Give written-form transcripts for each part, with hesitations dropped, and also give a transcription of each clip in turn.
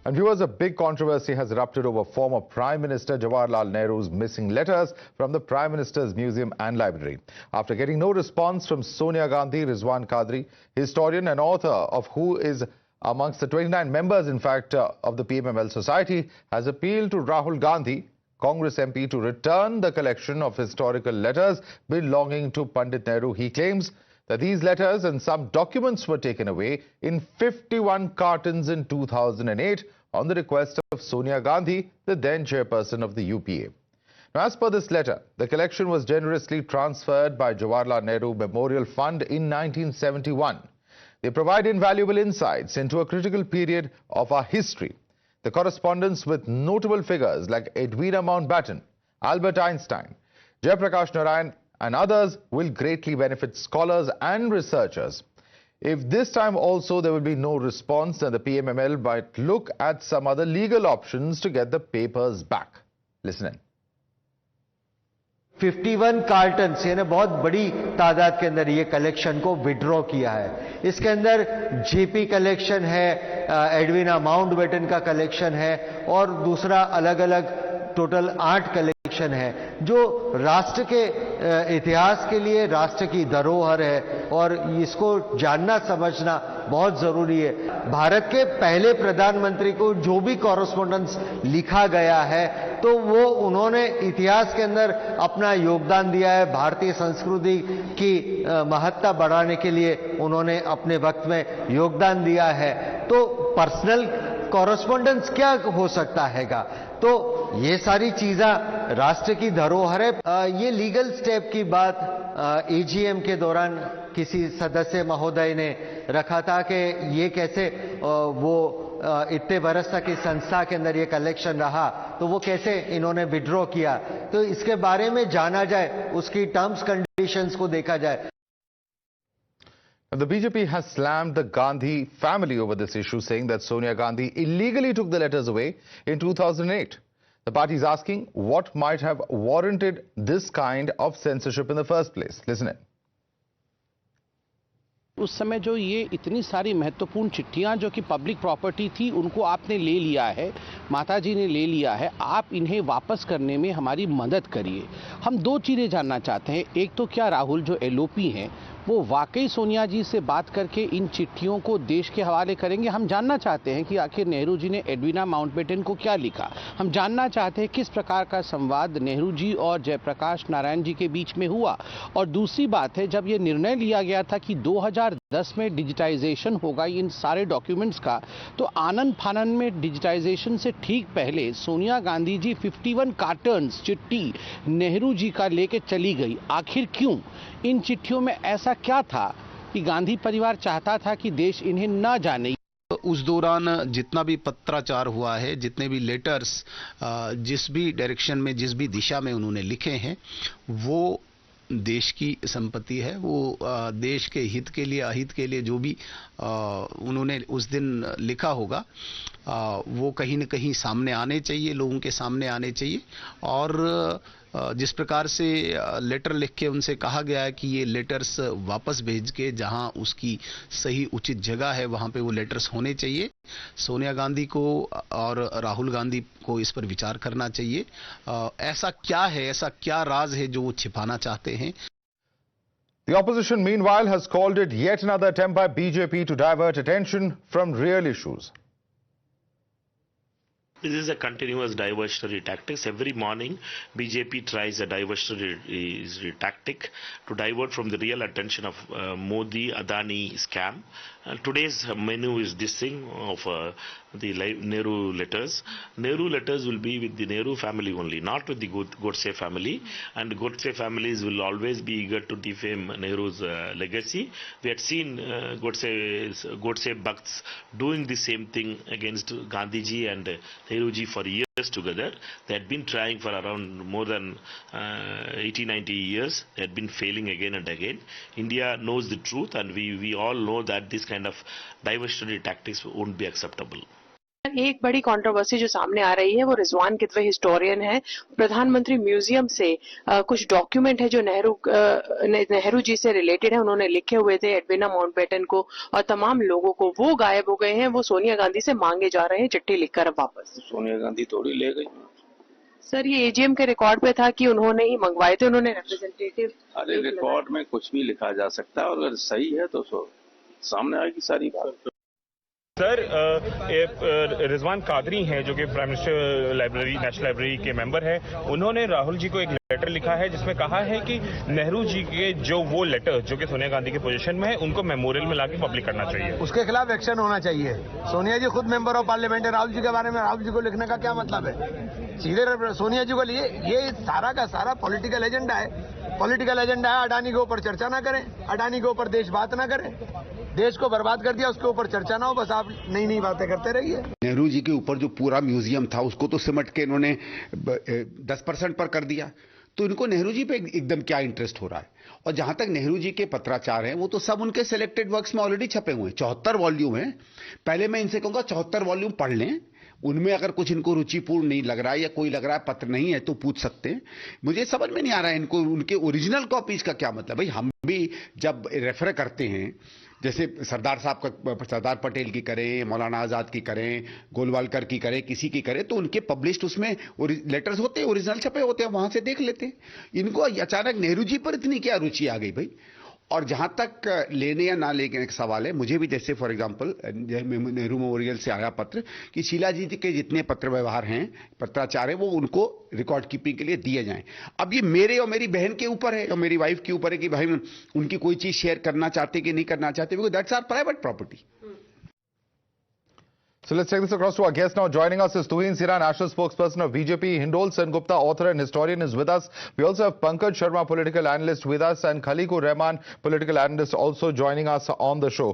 And viewers, a big controversy has erupted over former Prime Minister Jawaharlal Nehru's missing letters from the Prime Minister's Museum and Library. After getting no response from Sonia Gandhi, Rizwan Qadri, historian and author of who is amongst the 29 members, in fact, of the PMML society, has appealed to Rahul Gandhi, Congress MP, to return the collection of historical letters belonging to Pandit Nehru. He claims that these letters and some documents were taken away in 51 cartons in 2008 on the request of Sonia Gandhi, the then chairperson of the UPA. Now, as per this letter, the collection was generously transferred by Jawaharlal Nehru Memorial Fund in 1971. They provide invaluable insights into a critical period of our history. The correspondence with notable figures like Edwina Mountbatten, Albert Einstein, Jayaprakash Narayan and others will greatly benefit scholars and researchers. If this time also there will be no response, then the PMML might look at some other legal options to get the papers back. Listen in. 51 cottons यानी बहुत बड़ी तादाद के अंदर ये collection को withdraw किया है। इसके अंदर जेपी कलेक्शन है, एडविना माउंटबेटन का कलेक्शन है और दूसरा अलग अलग टोटल 8 कलेक्शन है जो राष्ट्र के इतिहास के लिए राष्ट्र की धरोहर है और इसको जानना समझना बहुत जरूरी है। भारत के पहले प्रधानमंत्री को जो भी कॉरेस्पॉन्डेंस लिखा गया है तो वो उन्होंने इतिहास के अंदर अपना योगदान दिया है। भारतीय संस्कृति की महत्ता बढ़ाने के लिए उन्होंने अपने वक्त में योगदान दिया है। तो पर्सनल कॉरेस्पॉन्डेंस क्या हो सकता हैगा? तो ये सारी चीजें राष्ट्र की धरोहर है। ये लीगल स्टेप की बात एजीएम के दौरान किसी सदस्य महोदय ने रखा था कि ये कैसे वो इतने बरस तक इस संस्था के अंदर ये कलेक्शन रहा तो वो कैसे इन्होंने विड्रॉ किया, तो इसके बारे में जाना जाए, उसकी टर्म्स कंडीशंस को देखा जाए। The BJP has slammed the Gandhi family over this issue, saying that Sonia Gandhi illegally took the letters away in 2008. The party is asking what might have warranted this kind of censorship in the first place. Listen in. उस समय जो ये इतनी सारी महत्वपूर्ण चिट्ठियां जो कि पब्लिक प्रॉपर्टी थी उनको आपने ले लिया है, माता जी ने ले लिया है, आप इन्हें वापस करने में हमारी मदद करिए। हम दो चीज़ें जानना चाहते हैं। एक तो क्या राहुल जो एलओपी हैं वो वाकई सोनिया जी से बात करके इन चिट्ठियों को देश के हवाले करेंगे? हम जानना चाहते हैं कि आखिर नेहरू जी ने एडविना माउंटबेटन को क्या लिखा। हम जानना चाहते हैं किस प्रकार का संवाद नेहरू जी और जयप्रकाश नारायण जी के बीच में हुआ। और दूसरी बात है, जब ये निर्णय लिया गया था कि 2010 में डिजिटाइजेशन होगा इन सारे डॉक्यूमेंट्स का, तो आनन फानन में डिजिटाइजेशन से ठीक पहले सोनिया गांधी जी 51 कार्टन्स चिट्ठी नेहरू जी का लेके चली गई। आखिर क्यों? इन चिट्ठियों में ऐसा क्या था कि गांधी परिवार चाहता था कि देश इन्हें न जाने? उस दौरान जितना भी पत्राचार हुआ है, जितने भी लेटर्स जिस भी डायरेक्शन में, जिस भी दिशा में उन्होंने लिखे हैं, वो देश की संपत्ति है। वो देश के हित के लिए, अहित के लिए जो भी उन्होंने उस दिन लिखा होगा वो कहीं न कहीं सामने आने चाहिए, लोगों के सामने आने चाहिए। और जिस प्रकार से लेटर लिख के उनसे कहा गया है कि ये लेटर्स वापस भेज के जहां उसकी सही उचित जगह है वहां पे वो लेटर्स होने चाहिए। सोनिया गांधी को और राहुल गांधी को इस पर विचार करना चाहिए। ऐसा क्या है, ऐसा क्या राज है जो वो छिपाना चाहते हैं? The opposition meanwhile has called it yet another attempt by BJP to divert attention from real issues. This is a continuous diversionary tactics. Every morning, BJP tries a diversionary tactic to divert from the real attention of Modi Adani scam. Today's menu is this thing of the Nehru letters. Nehru letters will be with the Nehru family only, not with the Godse family. And Godse families will always be eager to defame Nehru's legacy. We had seen Godse Bhakts doing the same thing against Gandhiji and Nehruji for years together. They had been trying for around more than 80-90 years. They had been failing again and again. India knows the truth, and we all know that this kind of diversionary tactics won't be acceptable. एक बड़ी controversy जो सामने आ रही है वो Rizwan Kidwai historian है। प्रधानमंत्री museum से कुछ डॉक्यूमेंट है जो नेहरू जी से रिलेटेड है, उन्होंने लिखे हुए थे एडविना माउंटबेटन को और तमाम लोगों को, वो गायब हो गए हैं। वो सोनिया गांधी से मांगे जा रहे हैं चिट्ठी लिखकर अब वापस। सोनिया गांधी थोड़ी ले गई। सर, ये एजीएम के रिकॉर्ड पे था कि उन्होंने ही मंगवाए थे, उन्होंने रिप्रेजेंटेटिव। अरे रिकॉर्ड में कुछ भी लिखा जा सकता है और अगर सही है तो सामने आएगी सारी बात। सर, रिजवान कादरी हैं जो कि prime minister library, national library के मेंबर हैं। उन्होंने राहुल जी को एक लेटर लिखा है जिसमें कहा है कि नेहरू जी के जो वो लेटर जो कि सोनिया गांधी के पोजीशन में है उनको मेमोरियल में लाके पब्लिक करना चाहिए। उसके खिलाफ एक्शन होना चाहिए। सोनिया जी खुद मेंबर ऑफ पार्लियामेंट है, राहुल जी के बारे में राहुल जी को लिखने का क्या मतलब है? सीधे सोनिया जी को लिए ये सारा का सारा पॉलिटिकल एजेंडा है। पॉलिटिकल एजेंडा है, अडानी के ऊपर चर्चा ना करें, अडानी के ऊपर देश बात ना करें, देश को बर्बाद कर दिया, उसके ऊपर चर्चा ना हो, बस आप नई नई बातें करते रहिए। नेहरू जी के ऊपर जो पूरा म्यूजियम था उसको तो सिमट के इन्होंने 10% पर कर दिया, तो इनको नेहरू जी पे एकदम क्या इंटरेस्ट हो रहा है? और जहां तक नेहरू जी के पत्राचार हैं वो तो सब उनके सिलेक्टेड वर्क्स में ऑलरेडी छपे हुए हैं। 74 वॉल्यूम है। पहले मैं इनसे कहूंगा 74 वॉल्यूम पढ़ लें, उनमें अगर कुछ इनको रुचिपूर्ण नहीं लग रहा है या कोई लग रहा है पत्र नहीं है तो पूछ सकते हैं। मुझे समझ में नहीं आ रहा है इनको उनके ओरिजिनल कॉपीज का क्या मतलब। भाई हम भी जब रेफर करते हैं, जैसे सरदार साहब का, सरदार पटेल की करें, मौलाना आजाद की करें, गोलवालकर की करें, किसी की करें, तो उनके पब्लिश्ड उसमें लेटर्स होते हैं, ओरिजिनल छपे होते हैं, वहां से देख लेते हैं। इनको अचानक नेहरू जी पर इतनी क्या रुचि आ गई भाई? और जहां तक लेने या ना लेने का सवाल है, मुझे भी जैसे फॉर एग्जांपल नेहरू मेमोरियल से आया पत्र कि शीला जी के जितने पत्र व्यवहार हैं, पत्राचार है, वो उनको रिकॉर्ड कीपिंग के लिए दिए जाएं। अब ये मेरे और मेरी बहन के ऊपर है और मेरी वाइफ के ऊपर है कि भाई उनकी कोई चीज शेयर करना चाहते कि नहीं करना चाहते, because that's our private property. So let's take this across to our guest now. Joining us is Tuhin Sira, national spokesperson of BJP. Hindol Sengupta, author and historian, is with us. We also have Pankaj Sharma, political analyst, with us, and Khaliqur Rahman, political analyst, also joining us on the show.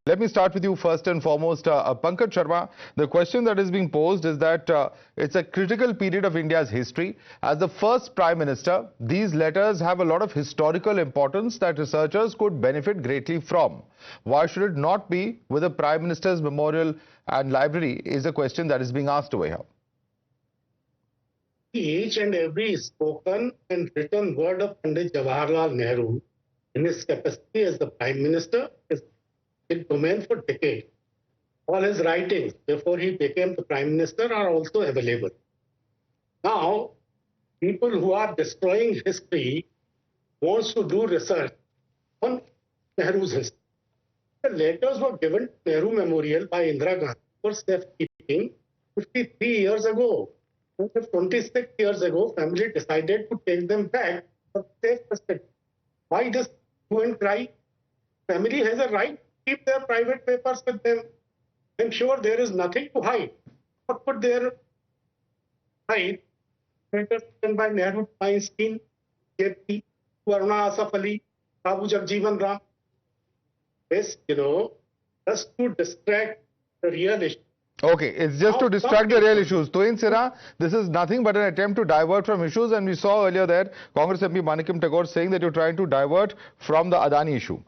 Let me start with you first and foremost. Pankaj Sharma, the question that is being posed is that it's a critical period of India's history. As the first Prime Minister, these letters have a lot of historical importance that researchers could benefit greatly from. Why should it not be with the Prime Minister's Memorial and Library is a question that is being asked over here. Each and every spoken and written word of Pandit Jawaharlal Nehru in his capacity as the Prime Minister is in domain for decades. All his writings before he became the Prime Minister are also available. Now, people who are destroying history wants to do research on Nehru's history. The letters were given to Nehru Memorial by Indira Gandhi for safekeeping 53 years ago. 26 years ago, family decided to take them back for safe custody. Why this hue and cry? Family has a right to keep their private papers with them. I'm sure there is nothing to hide. What could there hide? Letters written by Nehru, Feinstein, JP, Varuna Asaf Ali, Babu Jagjeevan Ram. This, just to distract the real issue. Okay, it's just to distract the real issues. Tuhin Sira, this is nothing but an attempt to divert from issues, and we saw earlier that Congress MP Manikim Tagore saying that you're trying to divert from the Adani issue.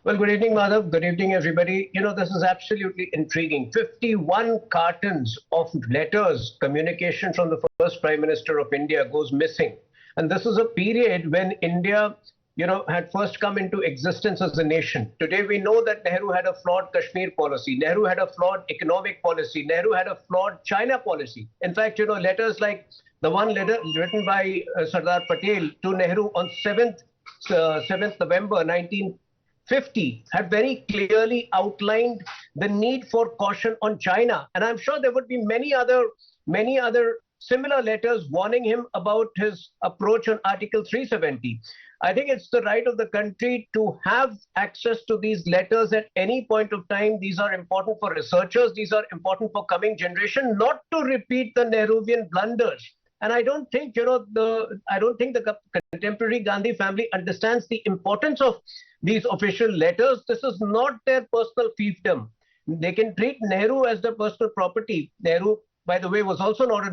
Well, good evening, Madhav. Good evening, everybody. This is absolutely intriguing. 51 cartons of letters, communication from the first Prime Minister of India goes missing. And this is a period when India had first come into existence as a nation. Today, we know that Nehru had a flawed Kashmir policy. Nehru had a flawed economic policy. Nehru had a flawed China policy. In fact, letters like the one letter written by Sardar Patel to Nehru on 7th November 1950 had very clearly outlined the need for caution on China. And I'm sure there would be many other similar letters warning him about his approach on Article 370. I think it's the right of the country to have access to these letters at any point of time. These are important for researchers. These are important for coming generation, not to repeat the Nehruvian blunders. And I don't think, the contemporary Gandhi family understands the importance of these official letters. This is not their personal fiefdom. They can treat Nehru as their personal property. Nehru, by the way, was also not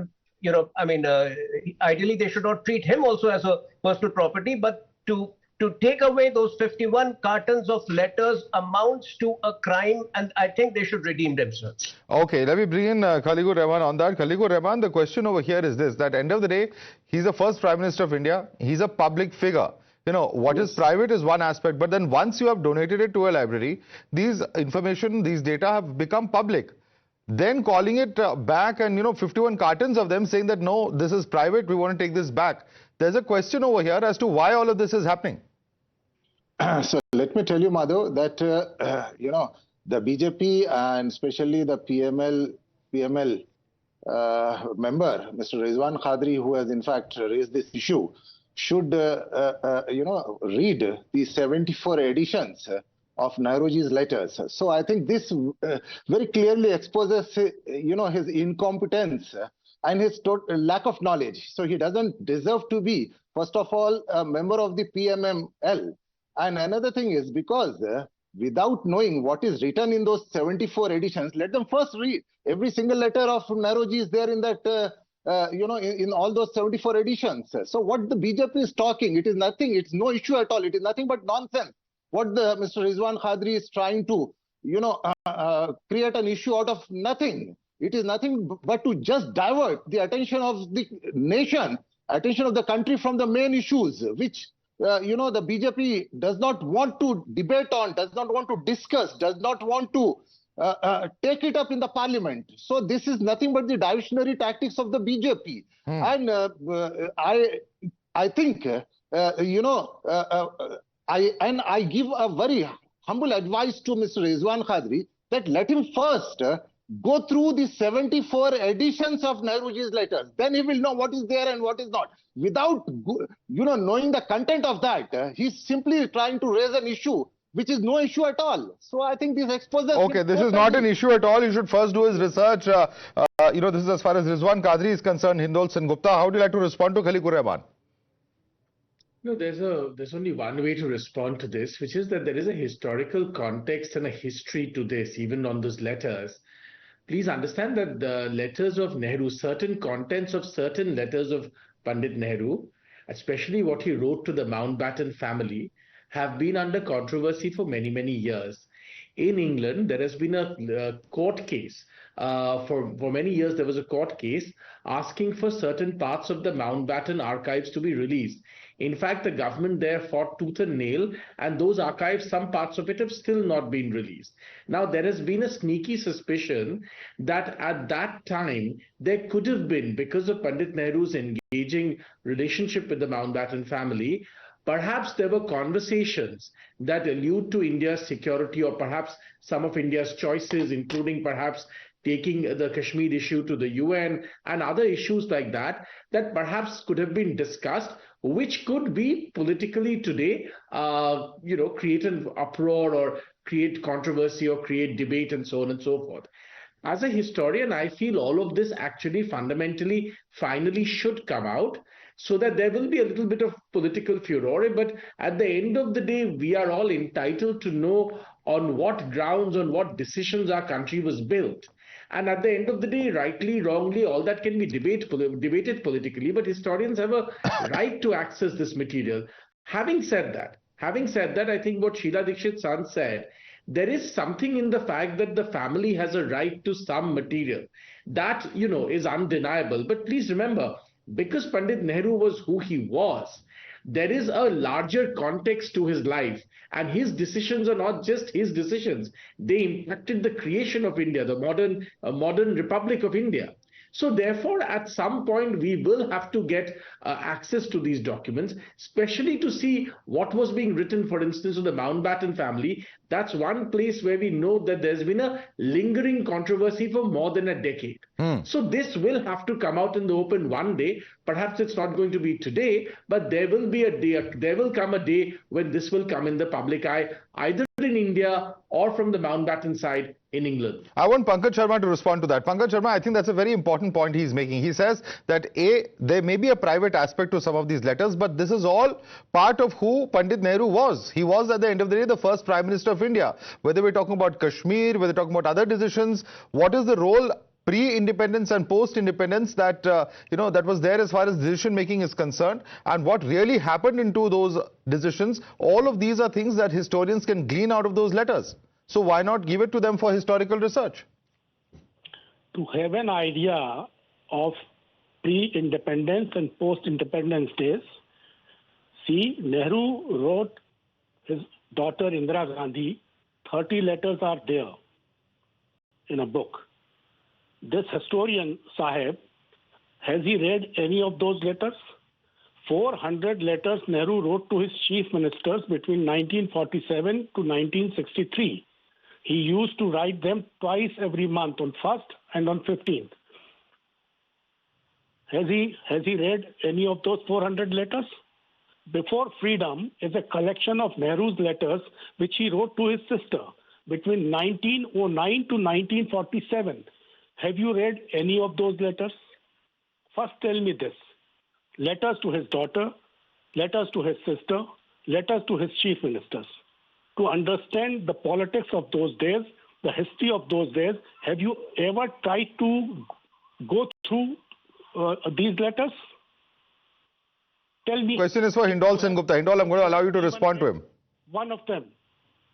ideally they should not treat him also as a personal property, but to to take away those 51 cartons of letters amounts to a crime, and I think they should redeem themselves. Okay, let me bring in Khaligur Rahman on that. Khaligur Rahman, the question over here is this, that end of the day, he's the first Prime Minister of India. He's a public figure. You know, what is private is one aspect, but then once you have donated it to a library, these information, these data have become public. Then calling it back and, 51 cartons of them saying that, no, this is private, we want to take this back. There's a question over here as to why all of this is happening. So let me tell you, Madhav, that, the BJP and especially the PMML member, Mr. Rizwan Qadri, who has in fact raised this issue, should, read the 74 editions of Nehruji's letters. So I think this very clearly exposes, his incompetence and his lack of knowledge. So he doesn't deserve to be, first of all, a member of the PMML. And another thing is because without knowing what is written in those 74 editions, let them first read. Every single letter of Nehruji is there in that, in all those 74 editions. So what the BJP is talking, it is nothing, it's no issue at all. It is nothing but nonsense. What the Mr. Rizwan Qadri is trying to, create an issue out of nothing. It is nothing but to just divert the attention of the nation, attention of the country from the main issues, which, the BJP does not want to debate on, does not want to discuss, does not want to take it up in the parliament. So this is nothing but the diversionary tactics of the BJP. And I think, I give a very humble advice to Mr. Rizwan Qadri that let him first go through the 74 editions of Nehruji's letters. Then he will know what is there and what is not. Without, knowing the content of that, he's simply trying to raise an issue which is no issue at all. So I think this exposes... Okay, this is not an issue at all. He should first do his research. This is as far as Rizwan Qadri is concerned. Hindol Sen Gupta, how would you like to respond to Khaligur Rahman? No, there's only one way to respond to this, which is that there is a historical context and a history to this, even on those letters. Please understand that the letters of Nehru, certain contents of certain letters of Pandit Nehru, especially what he wrote to the Mountbatten family, have been under controversy for many, many years. In England, there has been a court case. For many years, there was a court case asking for certain parts of the Mountbatten archives to be released. In fact, the government there fought tooth and nail, and those archives, some parts of it have still not been released. Now, there has been a sneaky suspicion that at that time, there could have been, because of Pandit Nehru's engaging relationship with the Mountbatten family, perhaps there were conversations that allude to India's security or perhaps some of India's choices, including perhaps taking the Kashmir issue to the UN and other issues like that, that perhaps could have been discussed, which could be politically today, create an uproar or create controversy or create debate and so on and so forth. As a historian, I feel all of this actually fundamentally, finally should come out, so that there will be a little bit of political furore. But at the end of the day, we are all entitled to know on what grounds, on what decisions our country was built. And at the end of the day, rightly, wrongly, all that can be debated politically, but historians have a right to access this material. Having said that, I think what Sheila Dikshit's son said, there is something in the fact that the family has a right to some material. That, is undeniable. But please remember, because Pandit Nehru was who he was, there is a larger context to his life, and his decisions are not just his decisions. They impacted the creation of India, the modern Republic of India. So therefore, at some point, we will have to get access to these documents, especially to see what was being written, for instance, of the Mountbatten family. That's one place where we know that there's been a lingering controversy for more than a decade. So this will have to come out in the open one day. Perhaps it's not going to be today, but there will be a day, there will come a day when this will come in the public eye, either in India or from the Mountbatten side in England. I want Pankaj Sharma to respond to that. Pankaj Sharma, I think that's a very important point he's making. He says that there may be a private aspect to some of these letters, but this is all part of who Pandit Nehru was. He was, at the end of the day, the first Prime Minister of India. Whether we're talking about Kashmir, whether we're talking about other decisions, what is the role pre-independence and post-independence that, that was there as far as decision-making is concerned, and what really happened into those decisions. All of these are things that historians can glean out of those letters. So why not give it to them for historical research? To have an idea of pre-independence and post-independence days, see, Nehru wrote his daughter Indira Gandhi, 30 letters are there in a book. This historian, Sahib, has he read any of those letters? 400 letters Nehru wrote to his chief ministers between 1947 to 1963. He used to write them twice every month, on 1st and on 15th. Has he read any of those 400 letters? Before Freedom is a collection of Nehru's letters which he wrote to his sister between 1909 to 1947. Have you read any of those letters? First tell me this. Letters to his daughter, letters to his sister, letters to his chief ministers. To understand the politics of those days, the history of those days, have you ever tried to go through these letters? Tell me. Question is for Hindol Sengupta. Hindol, I'm going to allow you to respond to him. One of them.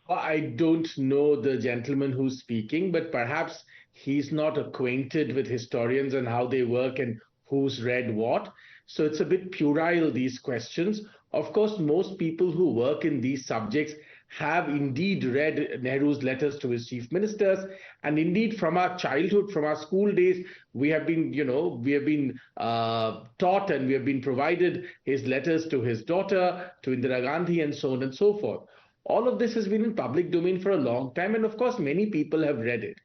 I don't know the gentleman who's speaking, but perhaps he's not acquainted with historians and how they work and who's read what. So it's a bit puerile, these questions. Of course, most people who work in these subjects have indeed read Nehru's letters to his chief ministers, and indeed from our childhood, from our school days, we have been, taught and we have been provided his letters to his daughter, to Indira Gandhi, and so on and so forth. All of this has been in public domain for a long time, and of course, many people have read it.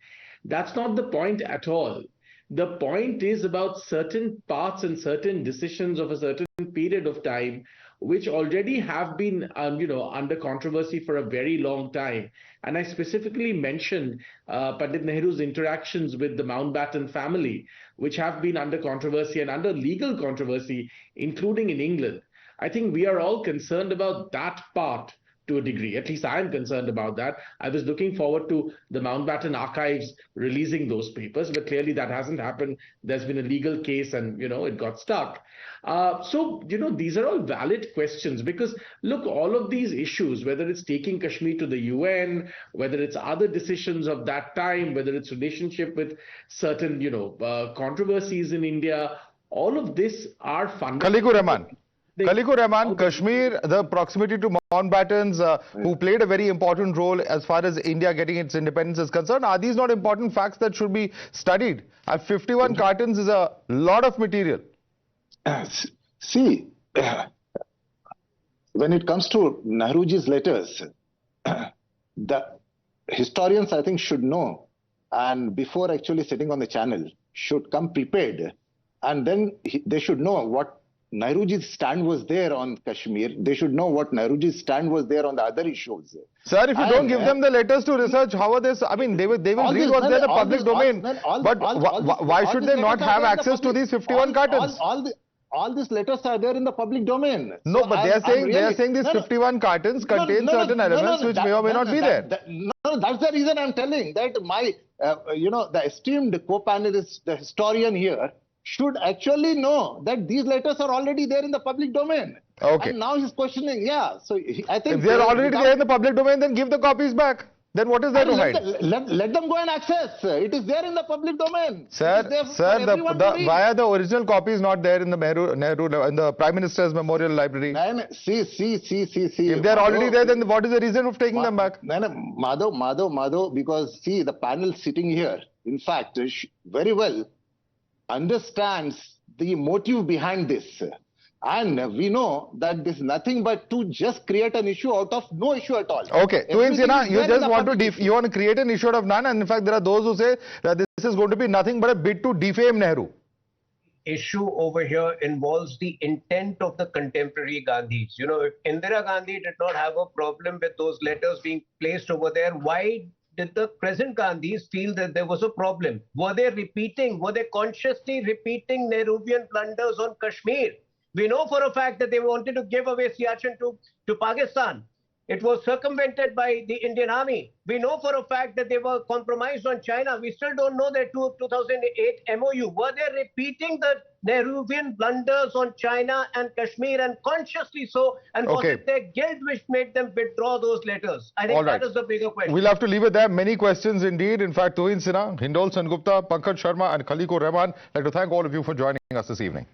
That's not the point at all. The point is about certain parts and certain decisions of a certain period of time which already have been, under controversy for a very long time. And I specifically mentioned Pandit Nehru's interactions with the Mountbatten family, which have been under controversy and under legal controversy, including in England. I think we are all concerned about that part to a degree. At least I am concerned about that. I was looking forward to the Mountbatten archives releasing those papers, but clearly that hasn't happened. There's been a legal case and, it got stuck. So, these are all valid questions because, look, all of these issues, whether it's taking Kashmir to the UN, whether it's other decisions of that time, whether it's relationship with certain, controversies in India, all of this are fundamental. Khaliqur Rahman, Kashmir, the proximity to Mountbattens, who played a very important role as far as India getting its independence is concerned, are these not important facts that should be studied? 51 cartons is a lot of material. See, when it comes to Nehruji's letters, the historians, I think, should know, and before actually sitting on the channel, should come prepared, and then they should know what Nehruji's stand was there on Kashmir. They should know what Nehruji's stand was there on the other issues. Sir, if you don't give them the letters to research, how are they? I mean, they will read what's there in the public domain. But why should they not have access to these 51 cartons? All these letters are there in the public domain. No, so but they are saying these 51 cartons contain certain elements which may or may not be there. No, that's the reason I'm telling that my, the esteemed co-panelist, the historian here, should actually know that these letters are already there in the public domain. Okay. And now he's questioning, so I think... If they are already there in the public domain, then give the copies back. Then what is there to hide? Let them go and access. It is there in the public domain. Sir, why the original copy is not there in the Nehru in the Prime Minister's Memorial Library? See. If they are already there, then what is the reason of taking them back? Madhav, because see, the panel sitting here, in fact, very well understands the motive behind this, and we know that this is nothing but to just create an issue out of no issue at all. Okay, you just want to create an issue out of none, and in fact there are those who say that this is going to be nothing but a bid to defame Nehru. Issue over here involves the intent of the contemporary Gandhis. If Indira Gandhi did not have a problem with those letters being placed over there, why did the present Gandhis feel that there was a problem? Were they consciously repeating Nehruvian blunders on Kashmir? We know for a fact that they wanted to give away Siachen to Pakistan. It was circumvented by the Indian Army. We know for a fact that they were compromised on China. We still don't know their 2008 MOU. Were they repeating the Nehruvian blunders on China and Kashmir, and consciously so? And was it their guilt which made them withdraw those letters? I think that is the bigger question. We'll have to leave it there. Many questions indeed. In fact, Tuhin Sinha, Hindol Sengupta, Pankaj Sharma and Khaliko Rahman, I'd like to thank all of you for joining us this evening.